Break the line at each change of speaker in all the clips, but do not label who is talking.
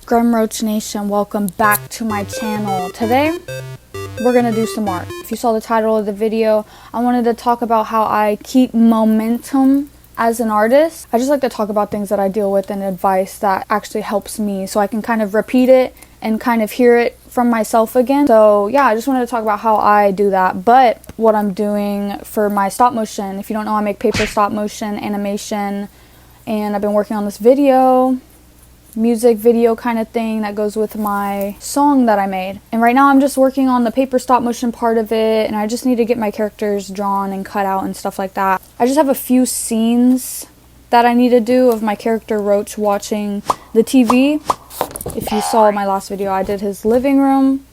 GrimRoach Nation, welcome back to my channel. Today, we're gonna do some art. If you saw the title of the video, I wanted to talk about how I keep momentum as an artist. I just like to talk about things that I deal with and advice that actually helps me so I can kind of repeat it and kind of hear it from myself again. So yeah, I just wanted to talk about how I do that, but what I'm doing for my stop motion. If you don't know, I make paper stop motion animation, and I've been working on this music video kind of thing that goes with my song that I made. And right now I'm just working on the paper stop motion part of it, and I just need to get my characters drawn and cut out and stuff like that. I just have a few scenes that I need to do of my character Roach watching the TV. If you saw my last video, I did his living room,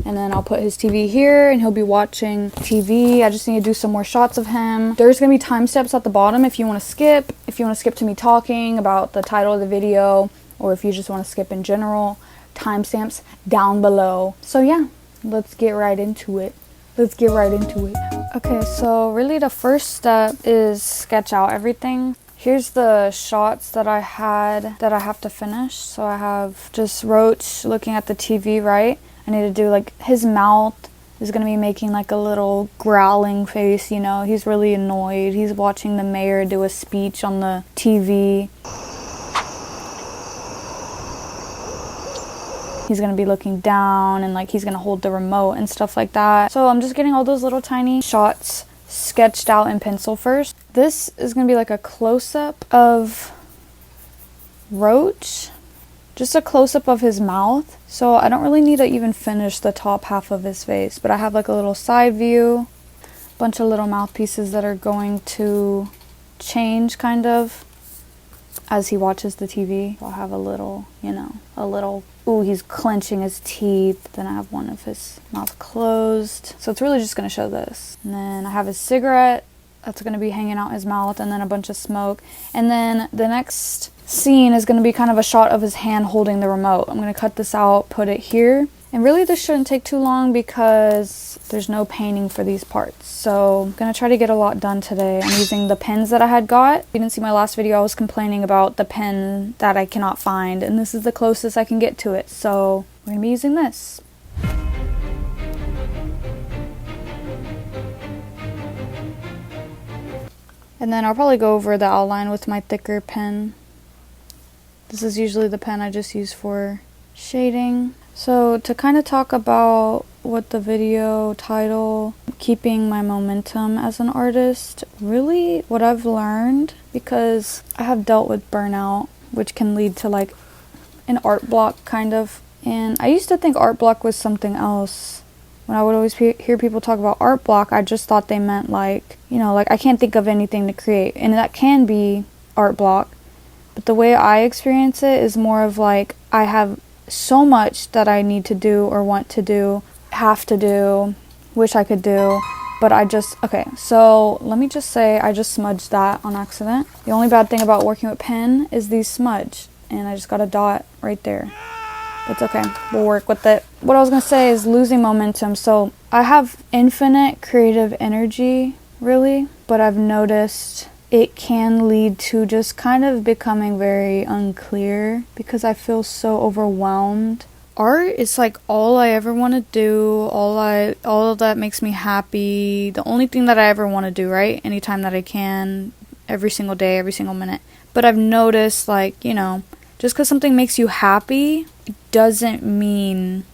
and then I'll put his TV here and he'll be watching TV. I just need to do some more shots of him. There's gonna be time steps at the bottom if you want to skip. If you want to skip to me talking about the title of the video, or if you just want to skip in general, timestamps down below. So yeah, let's get right into it. Okay, so really the first step is sketch out everything. Here's the shots that I have to finish. So I have just Roach looking at the TV, right? I need to do like his mouth is gonna be making like a little growling face, you know, he's really annoyed. He's watching the mayor do a speech on the TV. He's gonna be looking down and like he's gonna hold the remote and stuff like that. So I'm just getting all those little tiny shots sketched out in pencil first. This is gonna be like a close-up of Roach, just a close-up of his mouth. So I don't really need to even finish the top half of his face, but I have like a little side view, bunch of little mouthpieces that are going to change kind of as he watches the TV. I'll have a little, ooh, he's clenching his teeth. Then I have one of his mouth closed. So it's really just gonna show this. And then I have his cigarette that's gonna be hanging out his mouth, and then a bunch of smoke. And then the next scene is gonna be kind of a shot of his hand holding the remote. I'm gonna cut this out, put it here. And really this shouldn't take too long because there's no painting for these parts. So I'm gonna try to get a lot done today. I'm using the pens that I had got. If you didn't see my last video, I was complaining about the pen that I cannot find, and this is the closest I can get to it. So we're gonna be using this. And then I'll probably go over the outline with my thicker pen. This is usually the pen I just use for shading. So to kind of talk about what the video title, keeping my momentum as an artist, really what I've learned, because I have dealt with burnout, which can lead to like an art block kind of. And I used to think art block was something else. When I would always hear people talk about art block, I just thought they meant like, like I can't think of anything to create. And that can be art block. But the way I experience it is more of like I have so much that I need to do or want to do, have to do, wish I could do, but okay, so let me just say I just smudged that on accident. The only bad thing about working with pen is these smudge, and I just got a dot right there. It's okay, we'll work with it. What I was gonna say is losing momentum. So I have infinite creative energy, really, but I've noticed it can lead to just kind of becoming very unclear because I feel so overwhelmed. Art is like all I ever want to do, all that makes me happy, the only thing that I ever want to do, right? Anytime that I can, every single day, every single minute. But I've noticed like, just because something makes you happy, it doesn't mean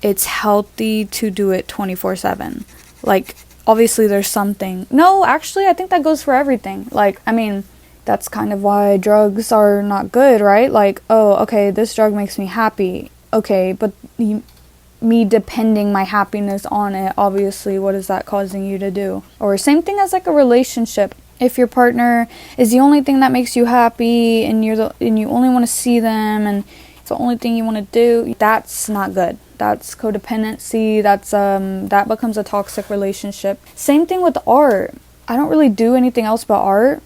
it's healthy to do it 24/7. Like, obviously there's something. No, actually, I think that goes for everything. Like, I mean, that's kind of why drugs are not good, right? Like, oh, okay, this drug makes me happy. Okay, but me depending my happiness on it, obviously, what is that causing you to do? Or same thing as like a relationship. If your partner is the only thing that makes you happy and you only want to see them and it's the only thing you want to do, that's not good. That's codependency. That becomes a toxic relationship. Same thing with art. I don't really do anything else but art,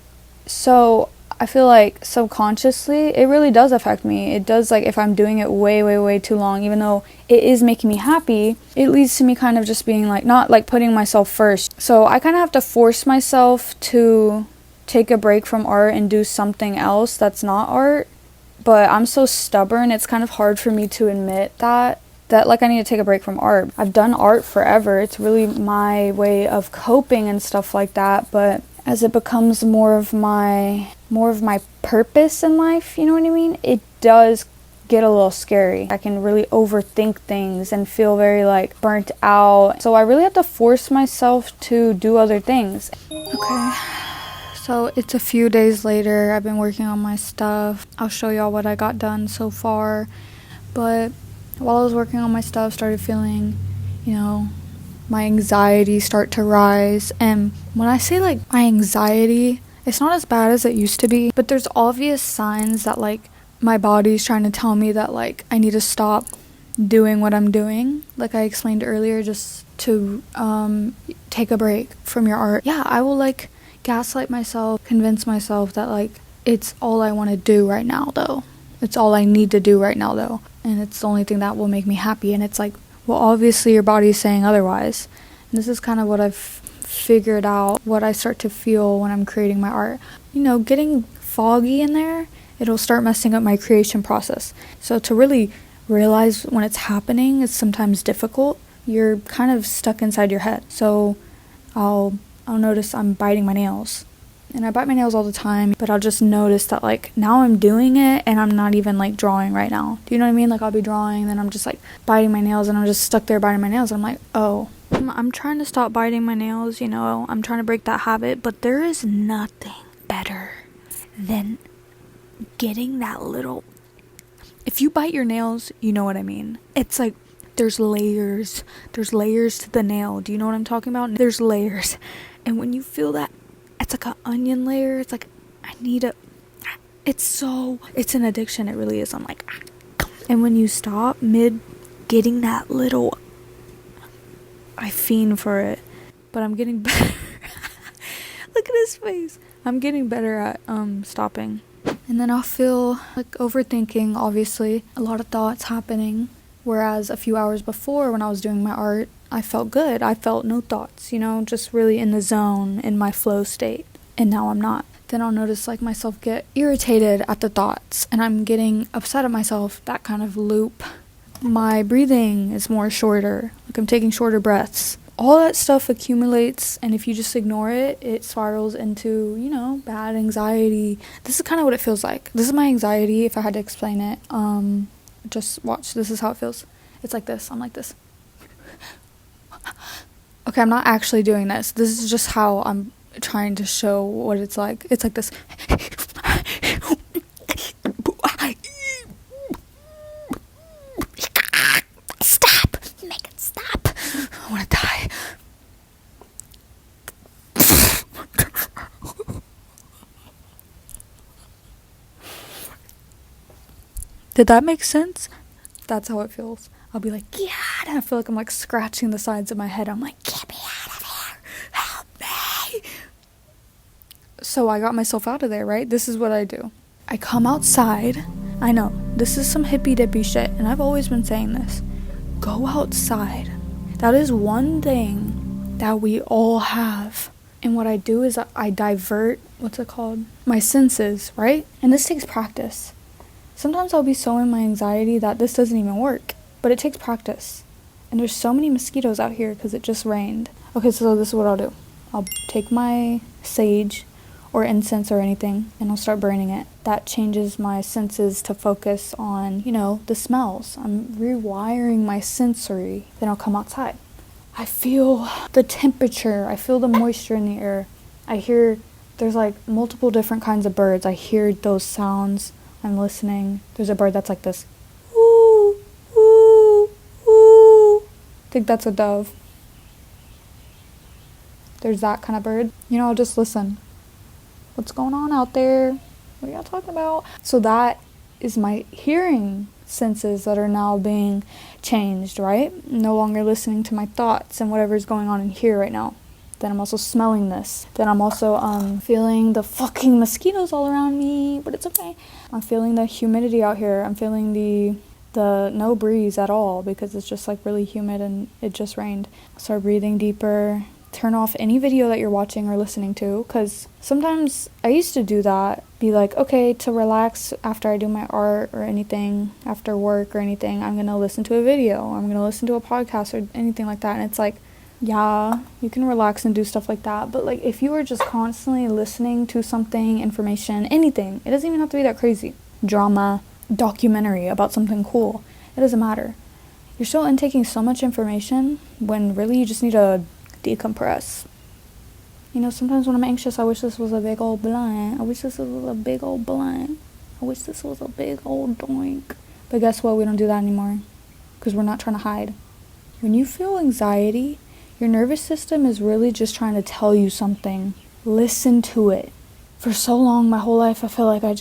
so I feel like subconsciously it really does affect me. It does, like, if I'm doing it way too long, even though it is making me happy, it leads to me kind of just being like, not like putting myself first. So I kind of have to force myself to take a break from art and do something else that's not art. but I'm so stubborn, it's kind of hard for me to admit that like I need to take a break from art. I've done art forever. It's really my way of coping and stuff like that, but as it becomes more of my purpose in life, you know what I mean? It does get a little scary. I can really overthink things and feel very like burnt out. So I really have to force myself to do other things. Okay. So it's a few days later. I've been working on my stuff. I'll show y'all what I got done so far. But while I was working on my stuff, started feeling, you know, my anxiety start to rise. And when I say like my anxiety, it's not as bad as it used to be, but there's obvious signs that like my body's trying to tell me that like I need to stop doing what I'm doing. Like I explained earlier, just to take a break from your art. Yeah, I will like gaslight myself, convince myself that like it's all I want to do right now though. It's all I need to do right now though. And it's the only thing that will make me happy. And it's like, well, obviously your body's saying otherwise. And this is kind of what I've figured out, what I start to feel when I'm creating my art. You know, getting foggy in there, it'll start messing up my creation process. So to really realize when it's happening is sometimes difficult. You're kind of stuck inside your head. So I'll notice I'm biting my nails. And I bite my nails all the time, but I'll just notice that like now I'm doing it and I'm not even like drawing right now. Do you know what I mean? Like I'll be drawing, then I'm just like biting my nails and I'm just stuck there biting my nails. And I'm like, oh, I'm trying to stop biting my nails, you know, I'm trying to break that habit, but there is nothing better than getting that little, if you bite your nails, you know what I mean. It's like there's layers to the nail. Do you know what I'm talking about? There's layers. And when you feel that, it's like an onion layer. It's like, it's an addiction. It really is. I'm like, and when you stop mid getting that little, I fiend for it, but I'm getting better. Look at his face. I'm getting better at stopping. And then I'll feel like overthinking, obviously, a lot of thoughts happening. Whereas a few hours before when I was doing my art, I felt good. I felt no thoughts, you know, just really in the zone, in my flow state. And now I'm not. Then I'll notice like myself get irritated at the thoughts and I'm getting upset at myself, that kind of loop. My breathing is more shorter, like I'm taking shorter breaths. All that stuff accumulates, and if you just ignore it, it spirals into, you know, bad anxiety. This is kind of what it feels like. This is my anxiety, if I had to explain it. Just watch. This is how it feels. It's like this. I'm like this. Okay, I'm not actually doing this. This is just how I'm trying to show what it's like. It's like this. Stop! Make it stop! I want to die. Did that make sense? That's how it feels. I'll be like, yeah, and I feel like I'm like scratching the sides of my head. I'm like, get me out of here, help me. So I got myself out of there, right? This is what I do. I come outside. I know, this is some hippy dippy shit, and I've always been saying this. Go outside. That is one thing that we all have. And what I do is I divert, what's it called? My senses, right? And this takes practice. Sometimes I'll be so in my anxiety that this doesn't even work. But it takes practice. And there's so many mosquitoes out here because it just rained. Okay, so this is what I'll do. I'll take my sage or incense or anything and I'll start burning it. That changes my senses to focus on, you know, the smells. I'm rewiring my sensory. Then I'll come outside. I feel the temperature. I feel the moisture in the air. I hear there's like multiple different kinds of birds. I hear those sounds. I'm listening. There's a bird that's like this. Ooh, ooh, ooh. I think that's a dove. There's that kind of bird. You know, I'll just listen. What's going on out there? What are y'all talking about? So that is my hearing senses that are now being changed, right? No longer listening to my thoughts and whatever's going on in here right now. Then I'm also smelling this. Then I'm also feeling the fucking mosquitoes all around me, but it's okay. I'm feeling the humidity out here. I'm feeling the no breeze at all because it's just like really humid and it just rained. I start breathing deeper. turn off any video that you're watching or listening to, because sometimes I used to do that, be like, okay, to relax after I do my art or anything, after work or anything, I'm gonna listen to a video, or I'm gonna listen to a podcast or anything like that. And it's like, yeah, you can relax and do stuff like that, but like if you are just constantly listening to something, information, anything, it doesn't even have to be that crazy, drama, documentary about something cool, it doesn't matter, you're still intaking so much information when really you just need to decompress. You know, sometimes when I'm anxious, I wish this was a big old blunt. I wish this was a big old blunt. I wish this was a big old doink. But guess what? We don't do that anymore, because we're not trying to hide. When you feel anxiety, your nervous system is really just trying to tell you something. Listen to it. For so long, my whole life, I feel like I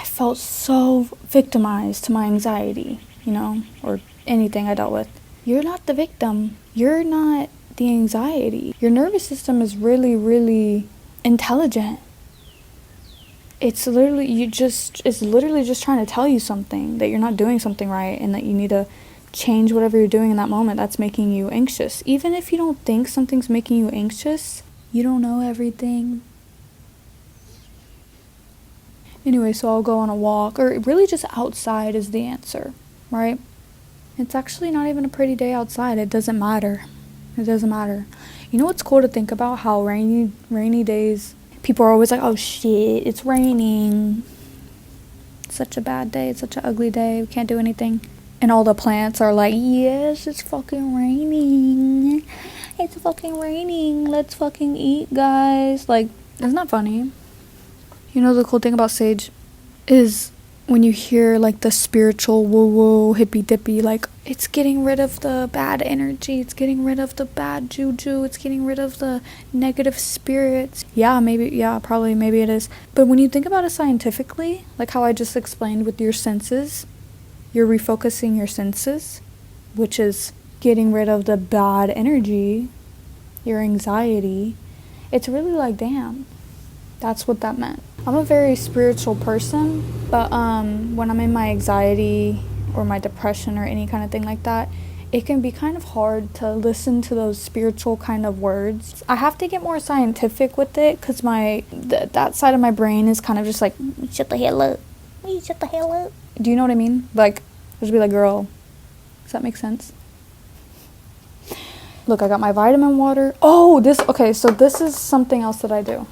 felt so victimized to my anxiety, you know, or anything I dealt with. You're not the victim. You're not the anxiety. Your nervous system is really, really intelligent. It's literally just trying to tell you something, that you're not doing something right and that you need to change whatever you're doing in that moment that's making you anxious. Even if you don't think something's making you anxious, you don't know everything. Anyway, so I'll go on a walk, or really just outside is the answer, right? It's actually not even a pretty day outside. It doesn't matter. It doesn't matter. You know what's cool to think about? How rainy days, people are always like, oh shit, it's raining. It's such a bad day. It's such an ugly day. We can't do anything. And all the plants are like, yes, it's fucking raining. It's fucking raining. Let's fucking eat, guys. Like, isn't that funny? You know, the cool thing about sage is when you hear like the spiritual woo-woo, hippy-dippy, like it's getting rid of the bad energy, it's getting rid of the bad juju, it's getting rid of the negative spirits. Maybe it is. But when you think about it scientifically, like how I just explained with your senses, you're refocusing your senses, which is getting rid of the bad energy, your anxiety. It's really like, damn, that's what that meant. I'm a very spiritual person, but when I'm in my anxiety or my depression or any kind of thing like that, it can be kind of hard to listen to those spiritual kind of words. I have to get more scientific with it, because that side of my brain is kind of just like, shut the hell up. Shut the hell up. Do you know what I mean? Like, I'll just be like, girl, does that make sense? Look, I got my vitamin water. So this is something else that I do.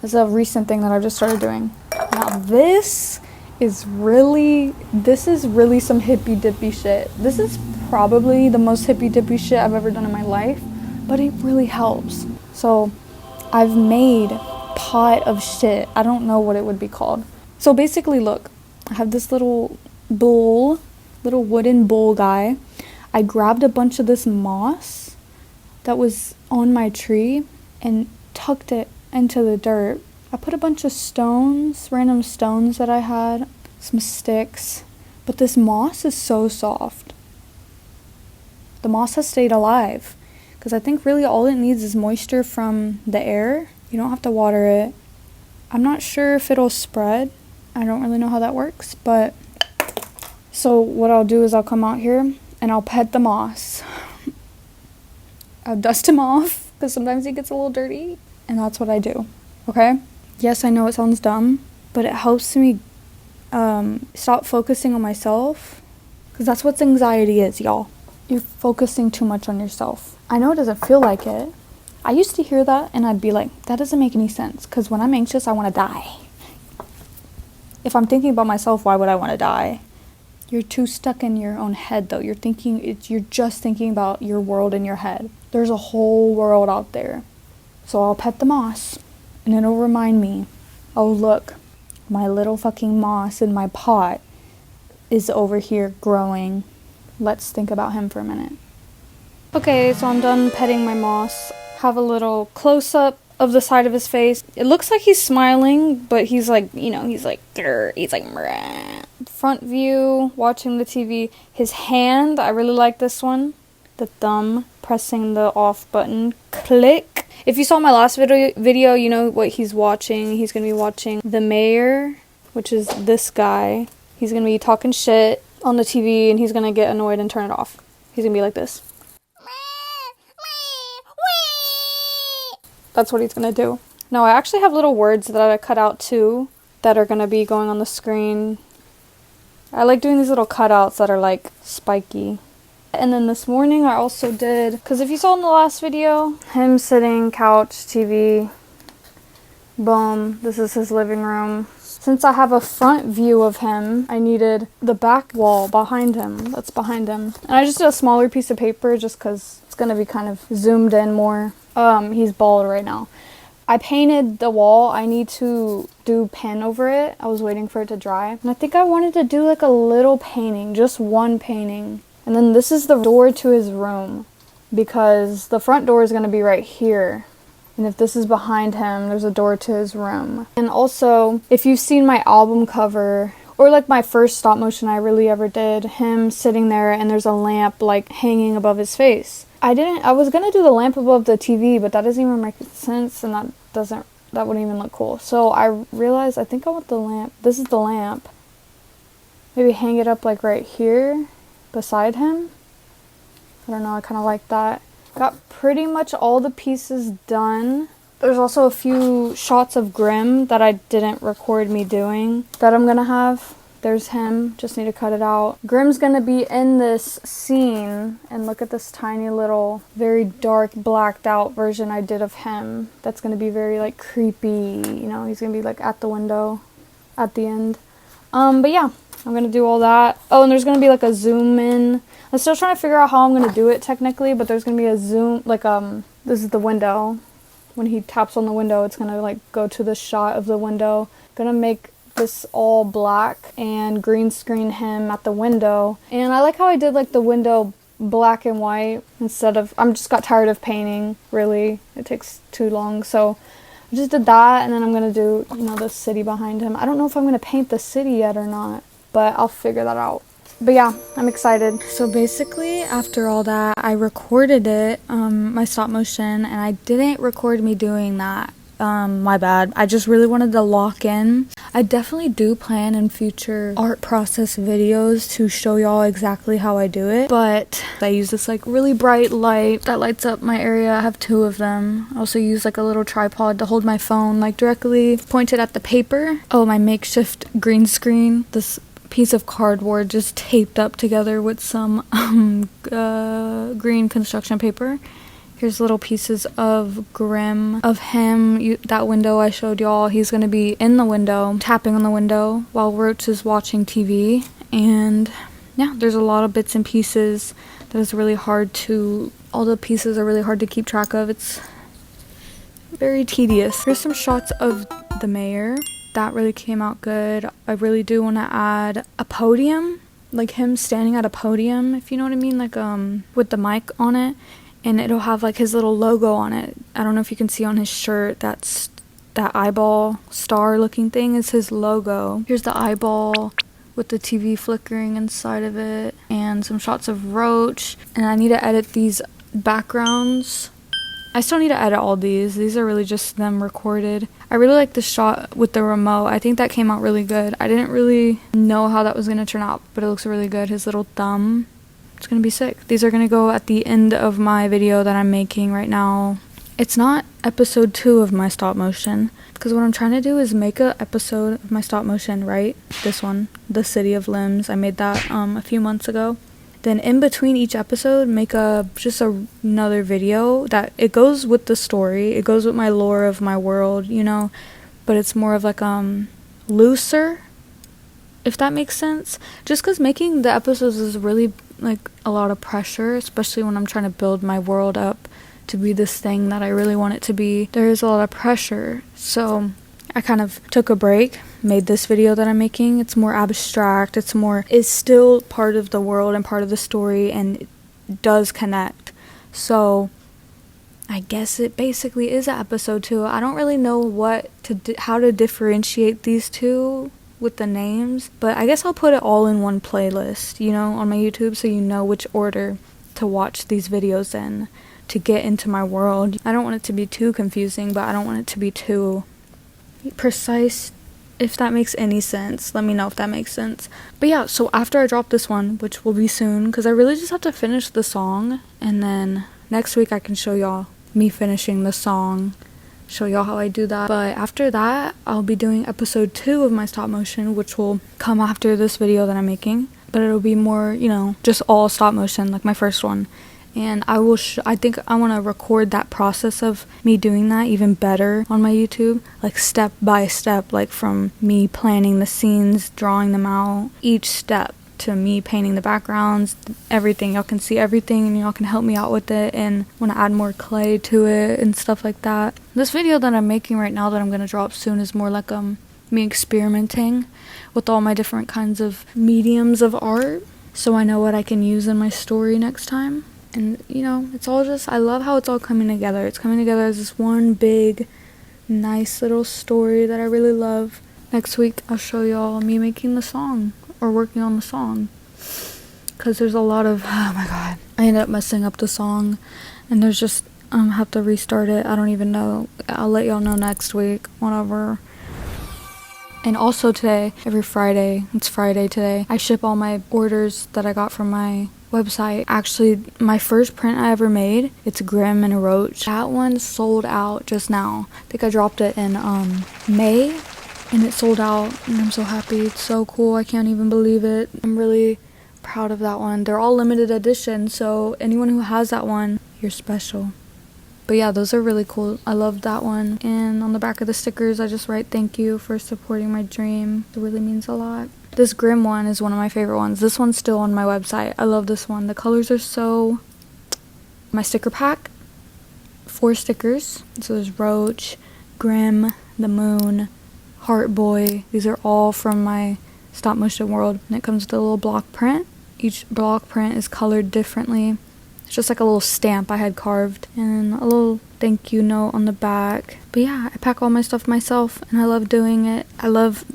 This is a recent thing that I've just started doing. Now this is really some hippy dippy shit. This is probably the most hippy dippy shit I've ever done in my life, but it really helps. So I've made pot of shit. I don't know what it would be called. So basically, look, I have this little wooden bowl guy. I grabbed a bunch of this moss that was on my tree and tucked it into the dirt. I put a bunch of stones, random stones that I had, some sticks, but this moss is so soft. The moss has stayed alive, because I think really all it needs is moisture from the air. You don't have to water it. I'm not sure if it'll spread. I don't really know how that works, but so what I'll do is I'll come out here and I'll pet the moss. I'll dust him off, because sometimes he gets a little dirty. And that's what I do, okay? Yes, I know it sounds dumb, but it helps me stop focusing on myself, because that's what anxiety is, y'all. You're focusing too much on yourself. I know it doesn't feel like it. I used to hear that, and I'd be like, that doesn't make any sense, because when I'm anxious, I want to die. If I'm thinking about myself, why would I want to die? You're too stuck in your own head, though. You're just thinking about your world in your head. There's a whole world out there. So I'll pet the moss, and it'll remind me, oh look, my little fucking moss in my pot is over here growing. Let's think about him for a minute. Okay, so I'm done petting my moss. Have a little close-up of the side of his face. It looks like he's smiling, but he's like, he's like, meh. Front view, watching the TV. His hand, I really like this one. The thumb, pressing the off button. Click. If you saw my last video, you know what he's watching. He's going to be watching The Mayor, which is this guy. He's going to be talking shit on the TV, and he's going to get annoyed and turn it off. He's going to be like this. that's what he's gonna do. Now I actually have little words that I cut out too that are gonna be going on the screen. I like doing these little cutouts that are like spiky. And then this morning I also did, because if you saw in the last video, him sitting, couch, TV, boom, this is his living room. Since I have a front view of him, I needed the back wall behind him, that's behind him. And I just did a smaller piece of paper just because it's going to be kind of zoomed in more. He's bald right now. I painted the wall. I need to do pen over it. I was waiting for it to dry. And I think I wanted to do like a little painting, just one painting. And then this is the door to his room because the front door is going to be right here. And if this is behind him, there's a door to his room. And also, if you've seen my album cover, or like my first stop motion I really ever did, him sitting there and there's a lamp like hanging above his face. I was gonna do the lamp above the TV, but that doesn't even make sense, and that wouldn't even look cool. So I realized I think I want the lamp. This is the lamp. Maybe hang it up like right here beside him. I don't know, I kind of like that. Got pretty much all the pieces done. There's also a few shots of Grim that I didn't record me doing that I'm gonna have. There's him, just need to cut it out. Grim's gonna be in this scene, and look at this tiny little, very dark, blacked out version I did of him. That's gonna be very like creepy, you know, he's gonna be like at the window at the end. But yeah, I'm gonna do all that. Oh, and there's gonna be like a zoom in. I'm still trying to figure out how I'm gonna do it technically, but there's gonna be a zoom, like this is the window. When he taps on the window, it's gonna like go to the shot of the window. Gonna make this all black and green screen him at the window. And I like how I did like the window black and white instead of, I'm just got tired of painting, really. It takes too long, so I just did that, and then I'm gonna do, you know, the city behind him. I don't know if I'm gonna paint the city yet or not, but I'll figure that out. But yeah, I'm excited. So basically, after all that, I recorded it, my stop motion, and I didn't record me doing that. My bad. I just really wanted to lock in. I definitely do plan in future art process videos to show y'all exactly how I do it, but I use this like really bright light that lights up my area. I have 2 of them. I also use like a little tripod to hold my phone like directly pointed at the paper. Oh, my makeshift green screen. This piece of cardboard just taped up together with some green construction paper. Here's little pieces of Grim, of him, that window I showed y'all. He's going to be in the window, tapping on the window while Roach is watching TV. And yeah, there's a lot of bits and pieces that is really hard to, all the pieces are really hard to keep track of. It's very tedious. Here's some shots of the mayor. That really came out good. I really do want to add a podium, like him standing at a podium, if you know what I mean, like with the mic on it. And it'll have like his little logo on it. I don't know if you can see on his shirt, that eyeball star looking thing is his logo. Here's the eyeball with the TV flickering inside of it, and some shots of Roach. And I need to edit these backgrounds. I still need to edit all these. These are really just them recorded. I really like the shot with the remote. I think that came out really good. I didn't really know how that was going to turn out, but it looks really good. His little thumb. It's gonna be sick. These are gonna go at the end of my video that I'm making right now. It's not episode 2 of my stop motion, because what I'm trying to do is make a episode of my stop motion, right? This one, the City of Limbs. I made that a few months ago. Then in between each episode, make another video that it goes with the story. It goes with my lore of my world, you know, but it's more of like looser, if that makes sense. Just because making the episodes is really like a lot of pressure, especially when I'm trying to build my world up to be this thing that I really want it to be. There is a lot of pressure, so I kind of took a break, made this video that I'm making. It's more abstract, it's still part of the world and part of the story, and it does connect. So I guess it basically is an episode 2. I don't really know how to differentiate these two with the names, but I guess I'll put it all in one playlist, you know, on my YouTube, so you know which order to watch these videos in to get into my world. I don't want it to be too confusing, but I don't want it to be too precise, if that makes any sense. Let me know if that makes sense. But yeah, so after I drop this one, which will be soon, because I really just have to finish the song, and then next week I can show y'all me finishing the song show y'all how I do that. But after that, I'll be doing episode 2 of my stop motion, which will come after this video that I'm making. But it'll be more, you know, just all stop motion, like my first one. And I think I want to record that process of me doing that even better on my YouTube, like step by step, like from me planning the scenes, drawing them out, each step, to me painting the backgrounds, everything. Y'all can see everything and y'all can help me out with it, and want to add more clay to it and stuff like that. This video that I'm making right now that I'm going to drop soon is more like me experimenting with all my different kinds of mediums of art, so I know what I can use in my story next time. And, you know, it's all just, I love how it's all coming together. It's coming together as this one big, nice little story that I really love. Next week, I'll show y'all me making the song, or working on the song. Because there's a lot of, oh my god. I ended up messing up the song, and there's just, have to restart it. I don't even know. I'll let y'all know next week, whatever. And also today, every Friday, it's Friday today, I ship all my orders that I got from my website. Actually, my first print I ever made, it's Grim.roach. That one sold out just now. I think I dropped it in May, and it sold out, and I'm so happy. It's so cool. I can't even believe it. I'm really proud of that one. They're all limited edition, so anyone who has that one, you're special. But yeah, those are really cool. I love that one. And on the back of the stickers, I just write thank you for supporting my dream. It really means a lot. This Grim one is one of my favorite ones. This one's still on my website. I love this one. The colors are so... My sticker pack, 4 stickers. So there's Roach, Grim, the Moon, Heart Boy. These are all from my stop motion world. And it comes with a little block print. Each block print is colored differently. It's just like a little stamp I had carved, and a little thank you note on the back. But yeah, I pack all my stuff myself, and I love doing it. I love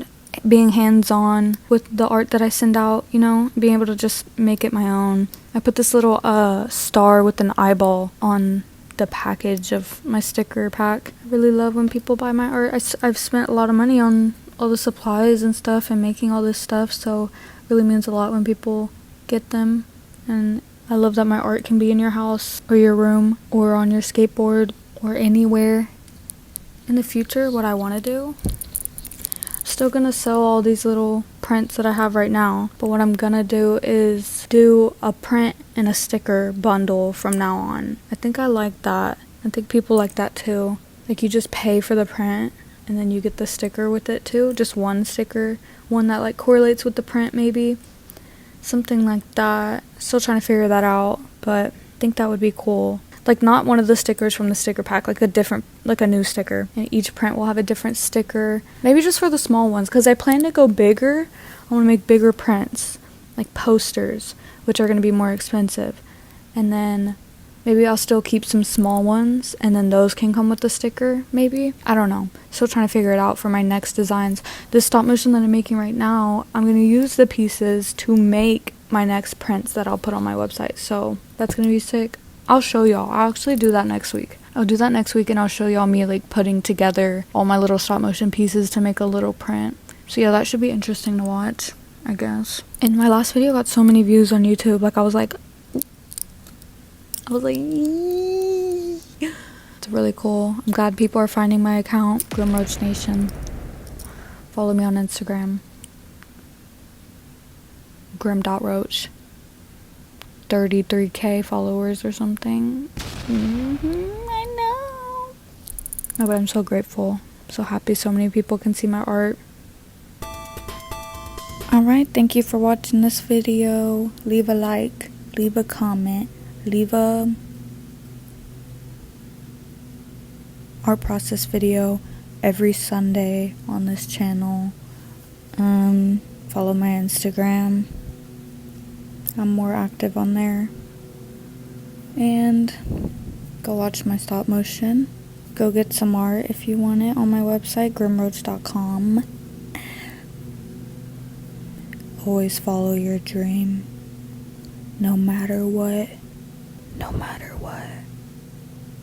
being hands-on with the art that I send out, you know, being able to just make it my own. I put this little star with an eyeball on the package of my sticker pack. I really love when people buy my art. I've spent a lot of money on all the supplies and stuff and making all this stuff, so it really means a lot when people get them. And I love that my art can be in your house or your room or on your skateboard or anywhere. In the future, what I want to do, I'm still going to sell all these little prints that I have right now, but what I'm going to do is do a print and a sticker bundle from now on. I think I like that. I think people like that too. Like, you just pay for the print and then you get the sticker with it too. Just one sticker, one that like correlates with the print maybe. Something like that. Still trying to figure that out, but I think that would be cool. Like, not one of the stickers from the sticker pack, like a new sticker. And each print will have a different sticker. Maybe just for the small ones, because I plan to go bigger. I want to make bigger prints, like posters, which are going to be more expensive. And then maybe I'll still keep some small ones, and then those can come with the sticker, maybe. I don't know. Still trying to figure it out for my next designs. This stop motion that I'm making right now, I'm going to use the pieces to make my next prints that I'll put on my website. So that's going to be sick. I'll show y'all. I'll actually do that next week. I'll do that next week, and I'll show y'all me like putting together all my little stop motion pieces to make a little print. So yeah, that should be interesting to watch, I guess. And my last video got so many views on YouTube. Like, I was like, it's really cool. I'm glad people are finding my account, GrimRoach Nation. Follow me on Instagram, Grim.roach. 33k followers or something. I know. No, but I'm so grateful. I'm so happy so many people can see my art. Alright, thank you for watching this video. Leave a like, leave a comment, leave a art process video every Sunday on this channel. Follow my Instagram. I'm more active on there. And go watch my stop motion. Go get some art if you want it on my website, GrimRoach.com. Always follow your dream. No matter what. No matter what.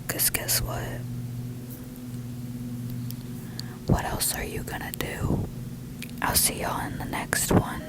'Cause guess what? What else are you gonna do? I'll see y'all in the next one.